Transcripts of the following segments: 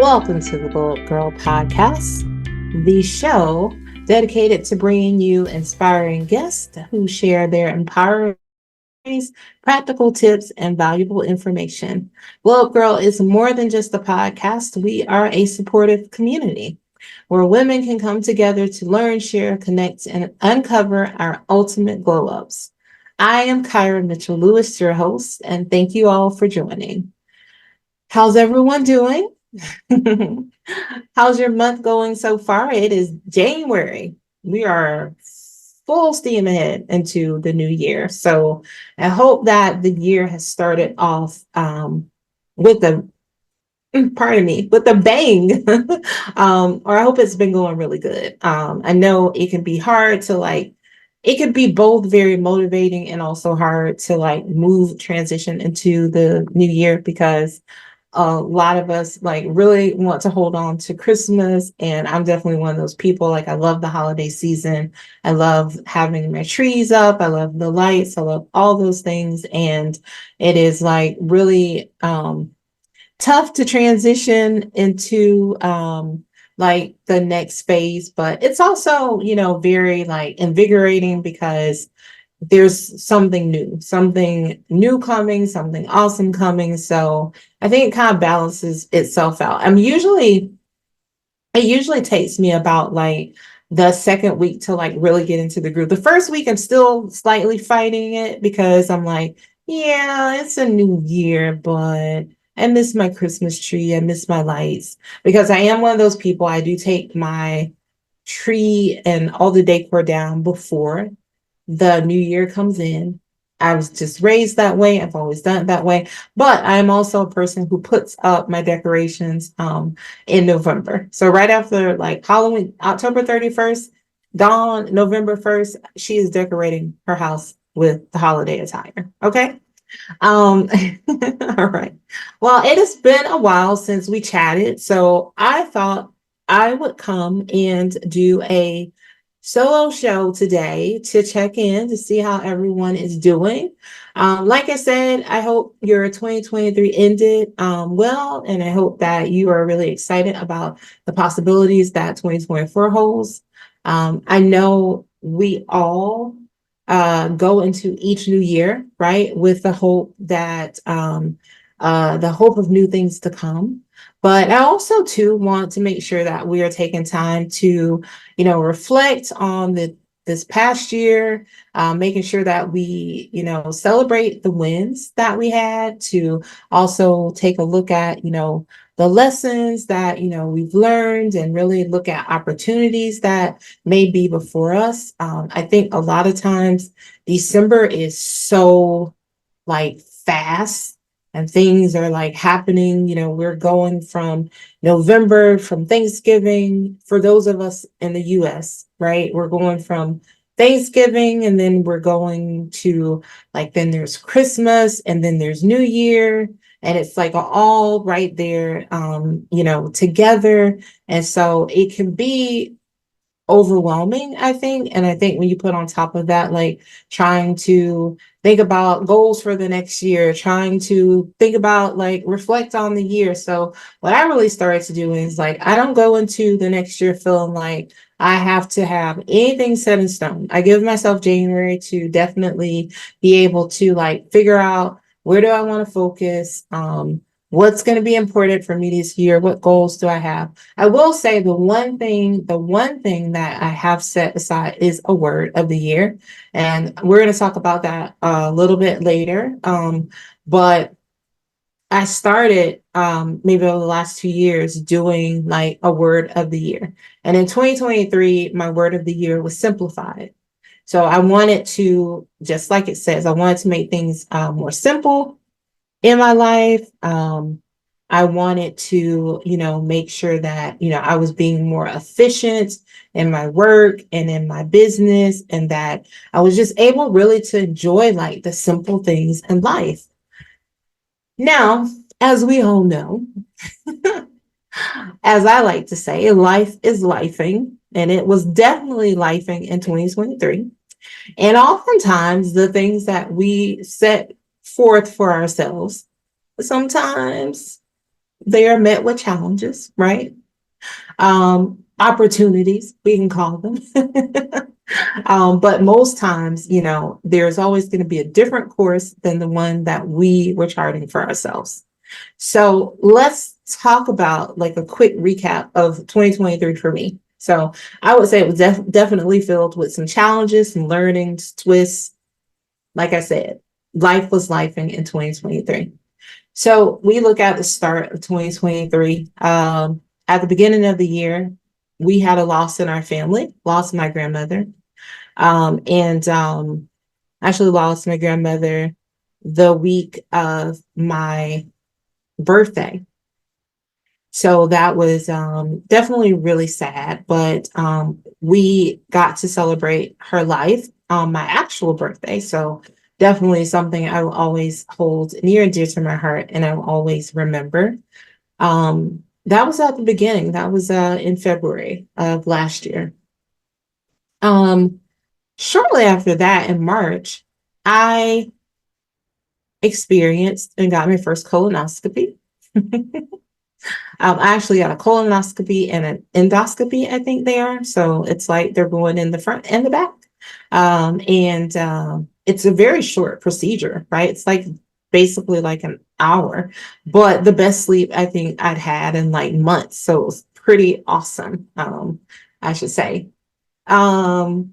Welcome to the Gyrl Podcast, the show dedicated to bringing you inspiring guests who share their empowering stories, practical tips, and valuable information. Gyrl is more than just a podcast. We are a supportive community where women can come together to learn, share, connect, and uncover our ultimate glow ups. I am Kyra Mitchell Lewis, your host, and thank you all for joining. How's everyone doing? How's your month going so far? It is January. We are full steam ahead into the new year. So I hope that the year has started off with a with a bang. Or I hope it's been going really good. I know it can be hard to it could be both very motivating and also hard to transition into the new year because a lot of us really want to hold on to Christmas, and I'm definitely one of those people. I love the holiday season. I love having my trees up. I love the lights. I love all those things, and it is really tough to transition into the next phase, but it's also very invigorating because there's something new coming, something awesome coming. So I think it kind of balances itself out. It usually takes me about the second week to really get into the groove. The first week I'm still slightly fighting it because I'm yeah, it's a new year, but I miss my Christmas tree. I miss my lights because I am one of those people. I do take my tree and all the decor down before the new year comes in. I was just raised that way. I've always done it that way. But I'm also a person who puts up my decorations in November. So right after Halloween, October 31st, dawn, November 1st, she is decorating her house with the holiday attire. Okay. Um, all right. Well, it has been a while since we chatted. So I thought I would come and do a solo show today to check in to see how everyone is doing. Like I said, I hope your 2023 ended well, and I hope that you are really excited about the possibilities that 2024 holds. I know we all go into each new year, right, with the hope of new things to come. But I also too want to make sure that we are taking time to, reflect on this past year, making sure that we, celebrate the wins that we had, to also take a look at, the lessons that, we've learned, and really look at opportunities that may be before us. I think a lot of times December is so fast, and things are happening. We're going from November, from Thanksgiving, for those of us in the US, right? We're going from Thanksgiving, and then we're going to then there's Christmas, and then there's New Year, and it's all right there, together. And so it can be overwhelming, I think. And I think when you put on top of that, trying to think about goals for the next year, trying to think about reflect on the year. So what I really started to do is I don't go into the next year feeling like I have to have anything set in stone. I give myself January to definitely be able to figure out, where do I want to focus? What's going to be important for me this year? What goals do I have? I will say the one thing that I have set aside is a word of the year. And we're going to talk about that a little bit later. But I started maybe over the last 2 years doing a word of the year. And in 2023, my word of the year was simplified. So I wanted to, just like it says, I wanted to make things more simple in my life. I wanted to, make sure that, I was being more efficient in my work and in my business, and that I was just able really to enjoy the simple things in life. Now, as we all know, as I like to say, life is lifing, and it was definitely lifing in 2023. And oftentimes the things that we set forth for ourselves, sometimes they are met with challenges, right? Opportunities, we can call them. But most times, there's always going to be a different course than the one that we were charting for ourselves. So let's talk about like a quick recap of 2023 for me. So I would say it was definitely filled with some challenges, some learnings, twists. Like I said, life was lifing in 2023. So we look at the start of 2023. At the beginning of the year, we had a loss in our family, lost my grandmother, and actually lost my grandmother the week of my birthday. So that was definitely really sad, but we got to celebrate her life on my actual birthday. So definitely something I will always hold near and dear to my heart, and I will always remember. That was at the beginning. That was in February of last year. Shortly after that, in March, I experienced and got my first colonoscopy. I actually got a colonoscopy and an endoscopy, I think they are. So it's like they're going in the front and the back. And it's a very short procedure, right? It's like basically like an hour, but the best sleep I think I'd had in like months. So it was pretty awesome, I should say. Um,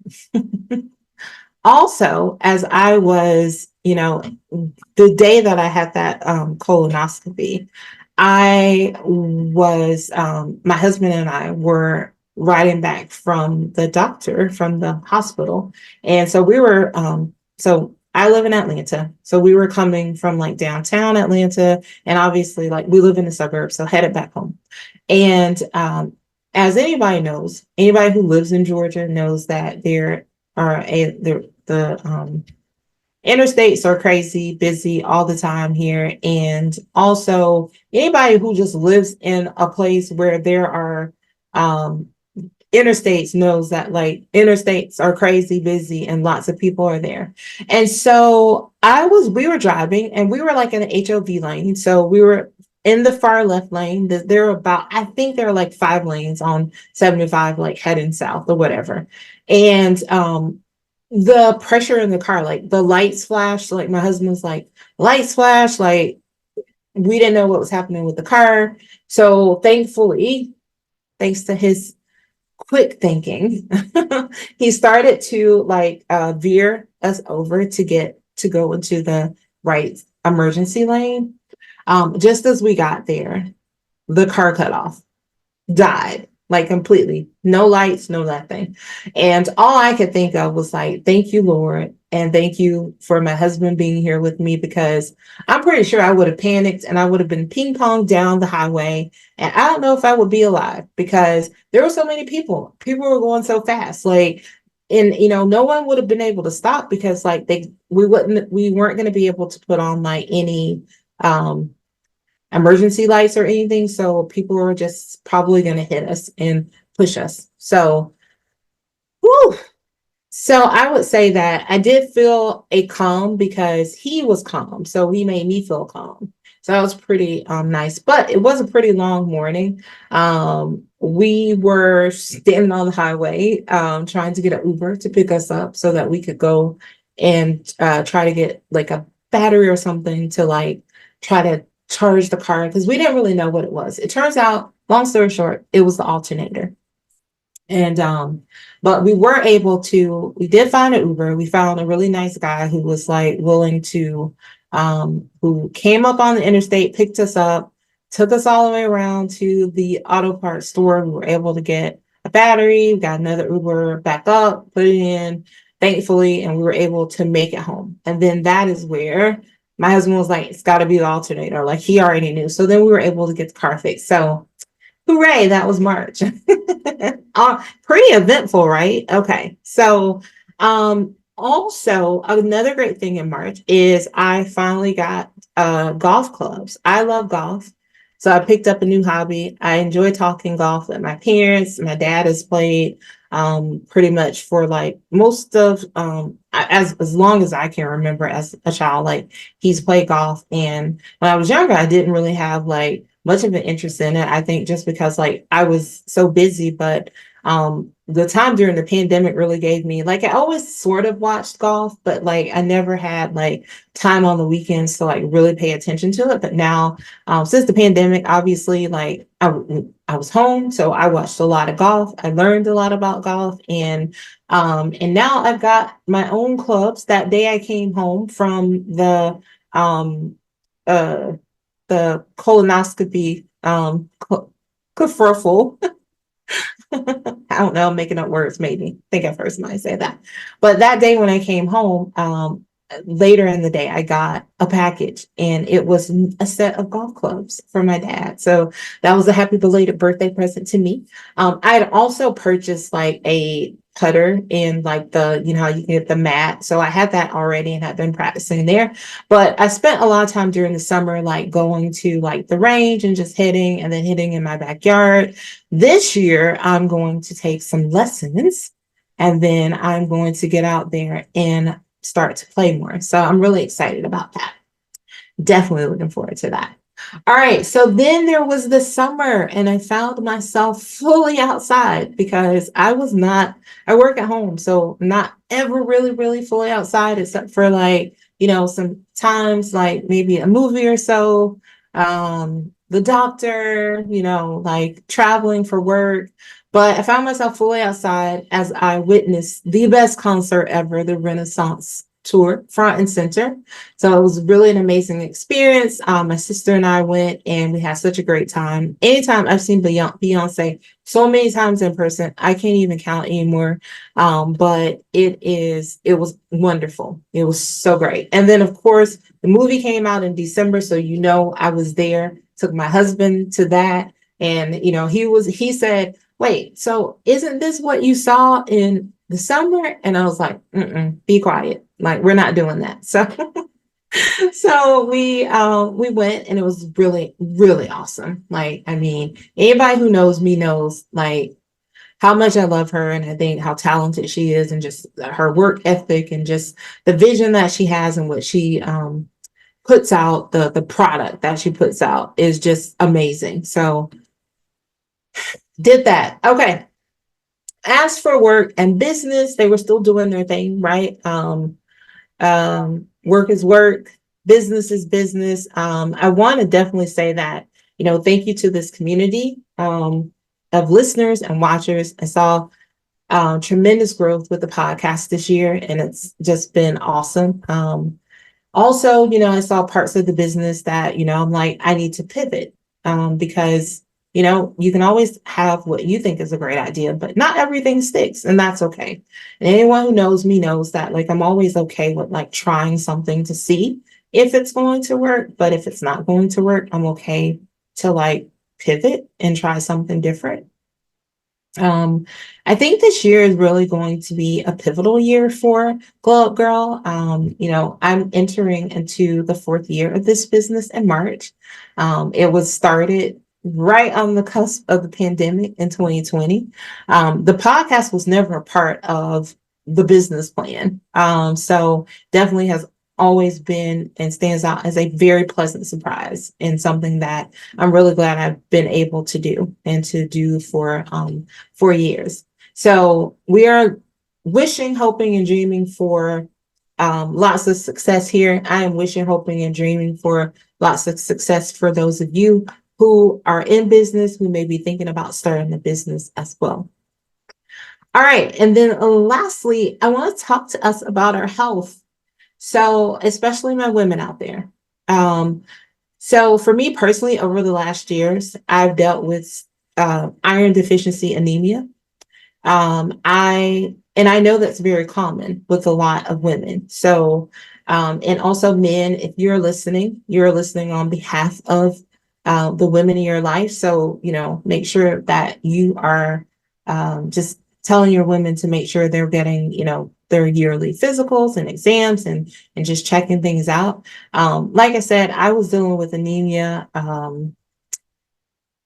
Also, as I was, the day that I had that colonoscopy, my husband and I were riding back from the doctor from the hospital. And so so I live in Atlanta. So we were coming from like downtown Atlanta. And obviously, like we live in the suburbs, so headed back home. And as anybody knows, anybody who lives in Georgia knows that the interstates are crazy busy all the time here. And also anybody who just lives in a place where there are interstates knows that like interstates are crazy busy and lots of people are there. And so we were driving and we were like in the HOV lane. So we were in the far left lane. I think there are like 5 lanes on 75, like heading south or whatever. And the pressure in the car, like the lights flashed, like my husband was like, lights flash, like we didn't know what was happening with the car. So thankfully, thanks to his quick thinking, he started to like veer us over to go into the right emergency lane. Just as we got there, the car cut off, died, like completely, no lights, no nothing. And all I could think of was like, thank you, Lord. And thank you for my husband being here with me, because I'm pretty sure I would have panicked and I would have been ping pong down the highway. And I don't know if I would be alive because there were so many people. People were going so fast. Like, and no one would have been able to stop because like we weren't going to be able to put on like any emergency lights or anything. So people were just probably going to hit us and push us. So, whew. So I would say that I did feel a calm because he was calm. So he made me feel calm. So that was pretty nice, but it was a pretty long morning. We were standing on the highway trying to get an Uber to pick us up so that we could go and try to get like a battery or something to like try to charge the car because we didn't really know what it was. It turns out, long story short, it was the alternator. And but we did find an Uber. We found a really nice guy who was like willing to who came up on the interstate, picked us up, took us all the way around to the auto parts store. We were able to get a battery, got another Uber back up, put it in, thankfully, and we were able to make it home. And then that is where my husband was like, it's got to be the alternator. Like he already knew. So then we were able to get the car fixed. So hooray, that was March. Pretty eventful, right? Okay. So also another great thing in March is I finally got golf clubs. I love golf. So I picked up a new hobby. I enjoy talking golf with my parents. My dad has played pretty much for like most of as long as I can remember as a child. Like he's played golf, and when I was younger I didn't really have like much of an interest in it. I think just because like I was so busy, but the time during the pandemic really gave me like I always sort of watched golf, but like I never had like time on the weekends to like really pay attention to it. But now, since the pandemic, obviously, like I was home, so I watched a lot of golf. I learned a lot about golf, and now I've got my own clubs. That day I came home from um uh the colonoscopy kerfuffle. I don't know, I'm making up words maybe. I think I've heard somebody say that. But that day when I came home, later in the day, I got a package and it was a set of golf clubs for my dad. So that was a happy belated birthday present to me. I had also purchased like a putter and like you know, how you can get the mat. So I had that already and had been practicing there. But I spent a lot of time during the summer, like going to like the range and just hitting and then hitting in my backyard. This year, I'm going to take some lessons and then I'm going to get out there and start to play more. So I'm really excited about that. Definitely looking forward to that. All right. So then there was the summer, and I found myself fully outside because I work at home. So not ever really, really fully outside, except for like, you know, some times like maybe a movie or so, the doctor, you know, like traveling for work. But I found myself fully outside as I witnessed the best concert ever, the Renaissance tour, front and center. So it was really an amazing experience. My sister and I went and we had such a great time. Anytime I've seen Beyonce so many times in person, I can't even count anymore. But it was wonderful. It was so great. And then of course the movie came out in December. So, you know, I was there, took my husband to that. And, you know, he said, wait, so isn't this what you saw in the summer? And I was like, be quiet. Like, we're not doing that. So, so we went and it was really, really awesome. Like, I mean, anybody who knows me knows like how much I love her. And I think how talented she is and just her work ethic and just the vision that she has and what she, puts out, the product that she puts out is just amazing. So did that. Okay. As for work and business, they were still doing their thing, right? Work is work, business is business. I want to definitely say that, you know, thank you to this community of listeners and watchers. I saw tremendous growth with the podcast this year, and it's just been awesome. Also, you know, I saw parts of the business that, you know, I'm like, I need to pivot because, you know, you can always have what you think is a great idea, but not everything sticks, and that's okay. And anyone who knows me knows that, like, I'm always okay with like trying something to see if it's going to work, but if it's not going to work, I'm okay to like pivot and try something different. I think this year is really going to be a pivotal year for Glow Up Girl. You know, I'm entering into the fourth year of this business in March. It was started right on the cusp of the pandemic in 2020. The podcast was never a part of the business plan. So definitely has always been and stands out as a very pleasant surprise and something that I'm really glad I've been able to do and to do for 4 years. So we are wishing, hoping, and dreaming for lots of success here. I am wishing, hoping, and dreaming for lots of success for those of you who are in business, who may be thinking about starting a business as well. All right. And then lastly, I want to talk to us about our health. So, especially my women out there. So for me personally, over the last years, I've dealt with iron deficiency anemia. I know that's very common with a lot of women. So, and also men, if you're listening on behalf of the women in your life. So, you know, make sure that you are just telling your women to make sure they're getting, you know, their yearly physicals and exams and just checking things out. Like I said, I was dealing with anemia.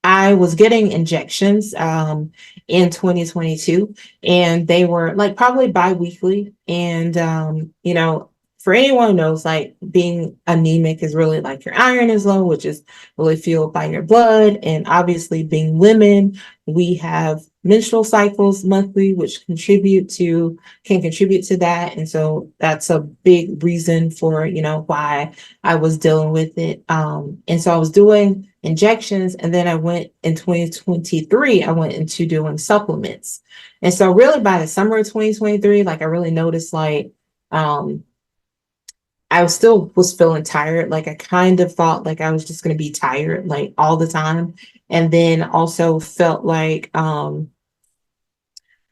I was getting injections in 2022, and they were like probably bi-weekly. And, you know, for anyone who knows, like being anemic is really like your iron is low, which is really fueled by your blood. And obviously being women, we have menstrual cycles monthly, which can contribute to that. And so that's a big reason for, why I was dealing with it. And so I was doing injections, and then I went in 2023, I went into doing supplements. And so really by the summer of 2023, like I really noticed um, I still was feeling tired. Like I kind of thought like I was just going to be tired like all the time. And then also felt like, I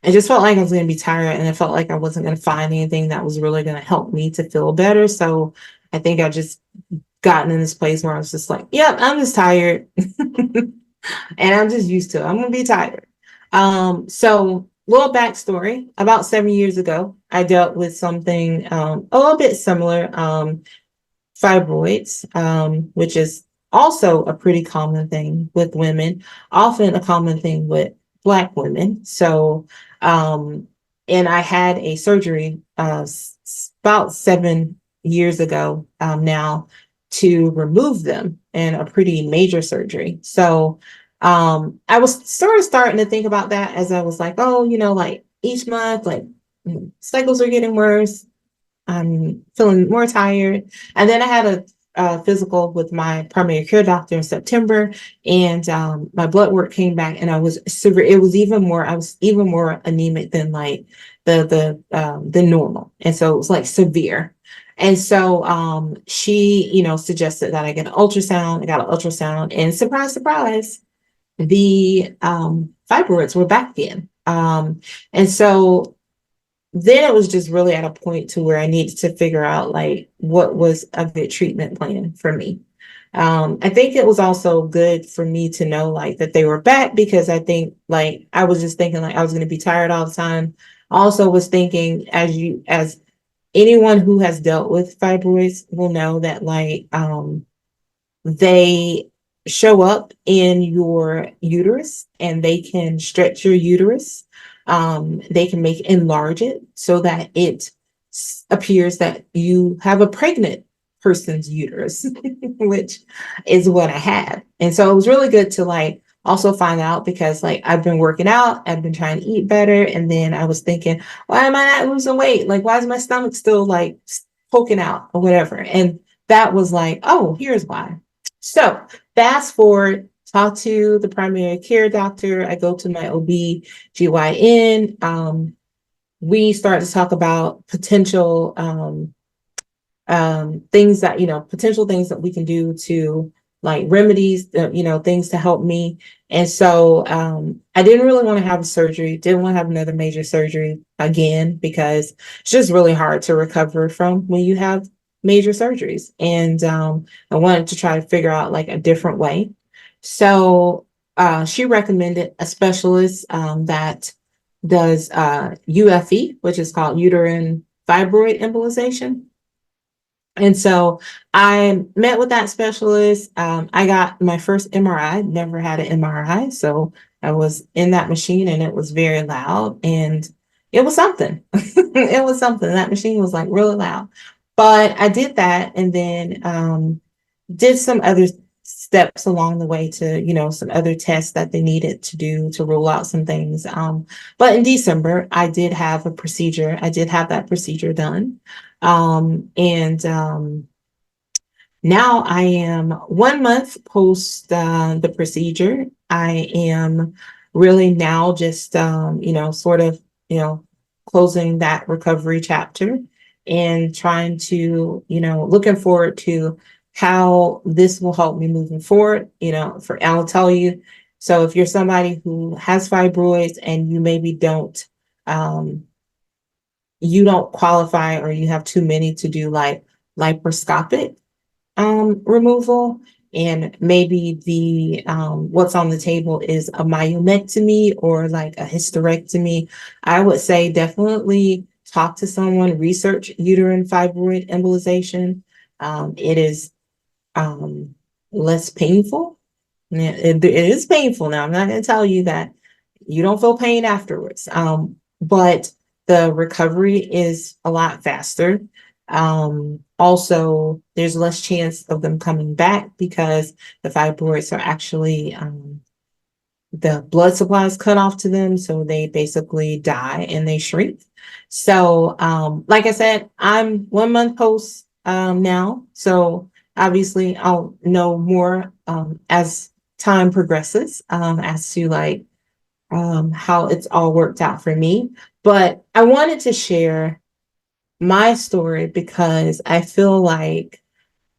just felt like I was going to be tired, and I felt like I wasn't going to find anything that was really going to help me to feel better. So I think I just gotten in this place where I was just like, yep, I'm just tired. And I'm just used to it. I'm going to be tired. So little backstory, about 7 years ago, I dealt with something, a little bit similar, fibroids, which is also a pretty common thing with women, often a common thing with Black women. So, and I had a surgery, about 7 years ago, now, to remove them, and a pretty major surgery. So, I was sort of starting to think about that as I was like, oh, like each month, like cycles are getting worse. I'm feeling more tired. And then I had a physical with my primary care doctor in September, and my blood work came back, and I was severe. It was even more. I was even more anemic than like the normal, and so it was like severe. And so she, suggested that I get an ultrasound. I got an ultrasound, and surprise, surprise, the fibroids were back again. And so then it was just really at a point to where I needed to figure out like what was a good treatment plan for me. I think it was also good for me to know like that they were back, because I think like I was just thinking like I was going to be tired all the time. I also was thinking, as anyone who has dealt with fibroids will know, that like they show up in your uterus, and they can stretch your uterus. They can enlarge it so that it appears that you have a pregnant person's uterus, which is what I had. And so it was really good to like also find out, because like I've been working out, I've been trying to eat better. And then I was thinking, why am I not losing weight? Like, why is my stomach still like poking out or whatever? And that was like, oh, here's why. So fast forward, talk to the primary care doctor. I go to my OB/GYN. We start to talk about potential things that, potential things that we can do to like remedies, things to help me. And so I didn't really want to have a surgery, didn't want to have another major surgery again, because it's just really hard to recover from when you have major surgeries. And I wanted to try to figure out like a different way. So she recommended a specialist that does UFE, which is called uterine fibroid embolization. And so I met with that specialist. I got my first MRI, never had an MRI. So I was in that machine, and it was very loud, and it was something. It was something. That machine was like really loud. But I did that, and then did some other steps along the way to, some other tests that they needed to do to rule out some things. But in December, I did have a procedure. I did have that procedure done. And now I am 1 month post the procedure. I am really now just, sort of, closing that recovery chapter, and trying to, looking forward to how this will help me moving forward. I'll tell you. So if you're somebody who has fibroids, and you maybe you don't qualify, or you have too many to do like laparoscopic removal, and maybe the what's on the table is a myomectomy or like a hysterectomy, I would say definitely talk to someone, research uterine fibroid embolization. It is less painful. It is painful. Now, I'm not going to tell you that you don't feel pain afterwards, but the recovery is a lot faster. Also, there's less chance of them coming back because the fibroids are actually the blood supply is cut off to them, so they basically die and they shrink. So, like I said, I'm 1 month post now, so obviously I'll know more as time progresses as to like how it's all worked out for me. But I wanted to share my story because I feel like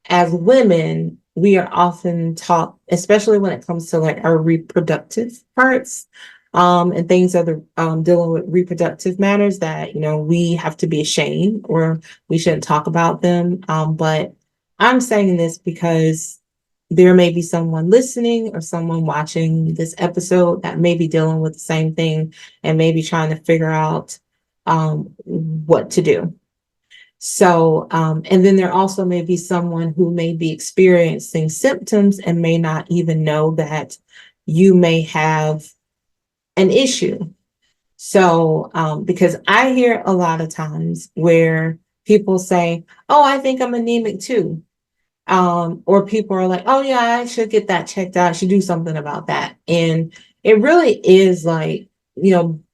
as women, we are often taught, especially when it comes to like our reproductive parts, and things that are dealing with reproductive matters that, we have to be ashamed or we shouldn't talk about them. But I'm saying this because there may be someone listening or someone watching this episode that may be dealing with the same thing and maybe trying to figure out what to do. So, and then there also may be someone who may be experiencing symptoms and may not even know that you may have an issue. So, because I hear a lot of times where people say, "Oh, I think I'm anemic too." Or people are like, "Oh yeah, I should get that checked out. I should do something about that." And it really is like,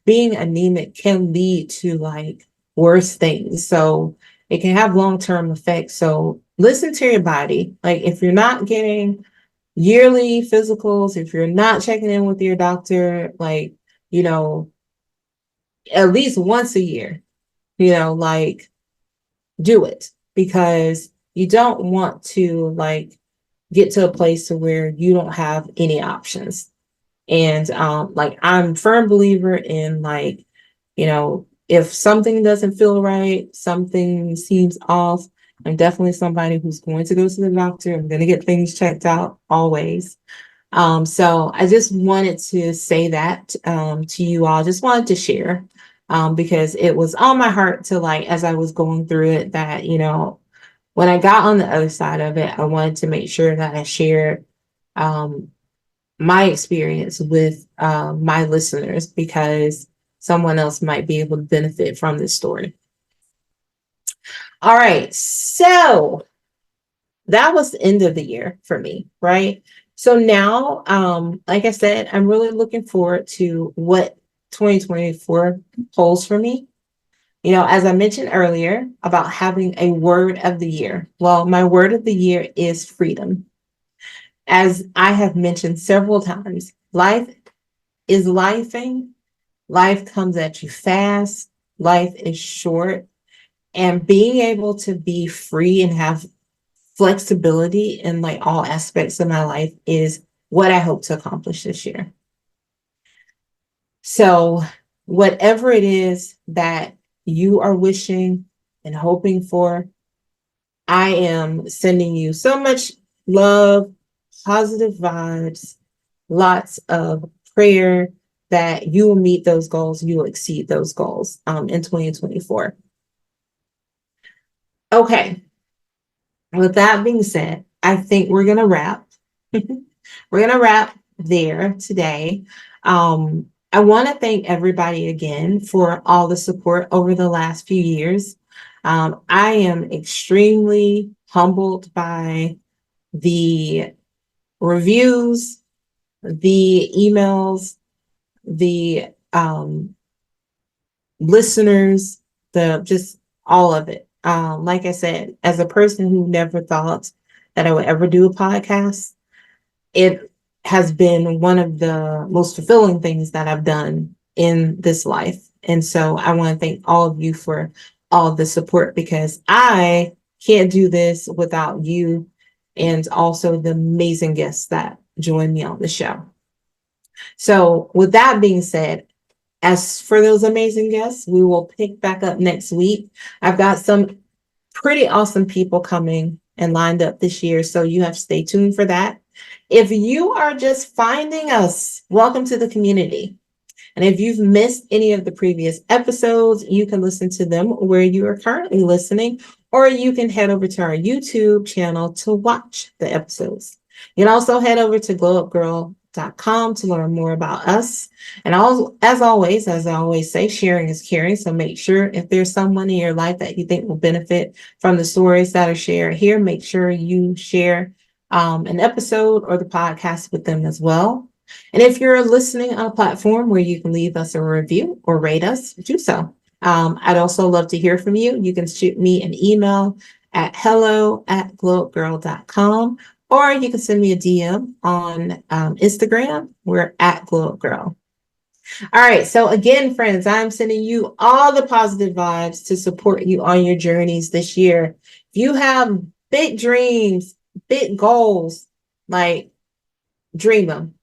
being anemic can lead to like worse things. So it can have long-term effects. So listen to your body. Like if you're not getting yearly physicals, if you're not checking in with your doctor, like, you know, at least once a year, like do it, because you don't want to like get to a place to where you don't have any options. And like I'm a firm believer in like, if something doesn't feel right, something seems off, I'm definitely somebody who's going to go to the doctor. I'm going to get things checked out always. So I just wanted to say that to you all, just wanted to share because it was on my heart to like, as I was going through it, that, when I got on the other side of it, I wanted to make sure that I shared um, my experience with my listeners because someone else might be able to benefit from this story. All right. So that was the end of the year for me, right? So now, like I said, I'm really looking forward to what 2024 holds for me. As I mentioned earlier about having a word of the year. Well, my word of the year is freedom. As I have mentioned several times, life is lifing. Life comes at you fast. Life is short. And being able to be free and have flexibility in like all aspects of my life is what I hope to accomplish this year. So whatever it is that you are wishing and hoping for, I am sending you so much love, positive vibes, lots of prayer that you will meet those goals, you will exceed those goals in 2024. Okay, with that being said, I think we're going to wrap. We're going to wrap there today. I want to thank everybody again for all the support over the last few years. I am extremely humbled by the reviews, the emails, the listeners, the just all of it. Like I said, as a person who never thought that I would ever do a podcast, it has been one of the most fulfilling things that I've done in this life. And so I want to thank all of you for all the support because I can't do this without you and also the amazing guests that join me on the show. So with that being said, as for those amazing guests, we will pick back up next week. I've got some pretty awesome people coming and lined up this year, so you have to stay tuned for that. If you are just finding us, welcome to the community. And if you've missed any of the previous episodes, you can listen to them where you are currently listening, or you can head over to our YouTube channel to watch the episodes. You can also head over to Glow Up Gyrl gyrl.com to learn more about us. And as I always say, sharing is caring. So make sure if there's someone in your life that you think will benefit from the stories that are shared here, make sure you share an episode or the podcast with them as well. And if you're listening on a platform where you can leave us a review or rate us, do so. I'd also love to hear from you. You can shoot me an email at hello@glowupgirl.com, or you can send me a DM on Instagram. We're at glowupgirl. All right. So again, friends, I'm sending you all the positive vibes to support you on your journeys this year. If you have big dreams, big goals, like dream them.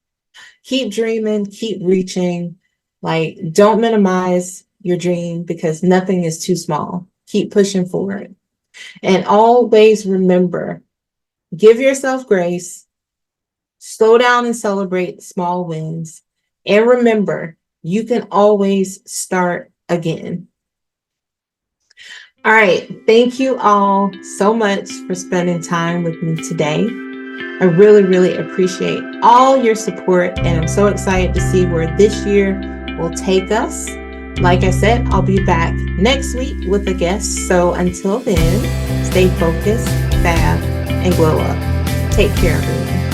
Keep dreaming, keep reaching. Like, don't minimize your dream because nothing is too small. Keep pushing forward. And always remember, give yourself grace, slow down and celebrate small wins. And remember, you can always start again. All right. Thank you all so much for spending time with me today. I really, really appreciate all your support, and I'm so excited to see where this year will take us. Like I said, I'll be back next week with a guest. So until then, stay focused, fab, and glow up. Take care, everyone.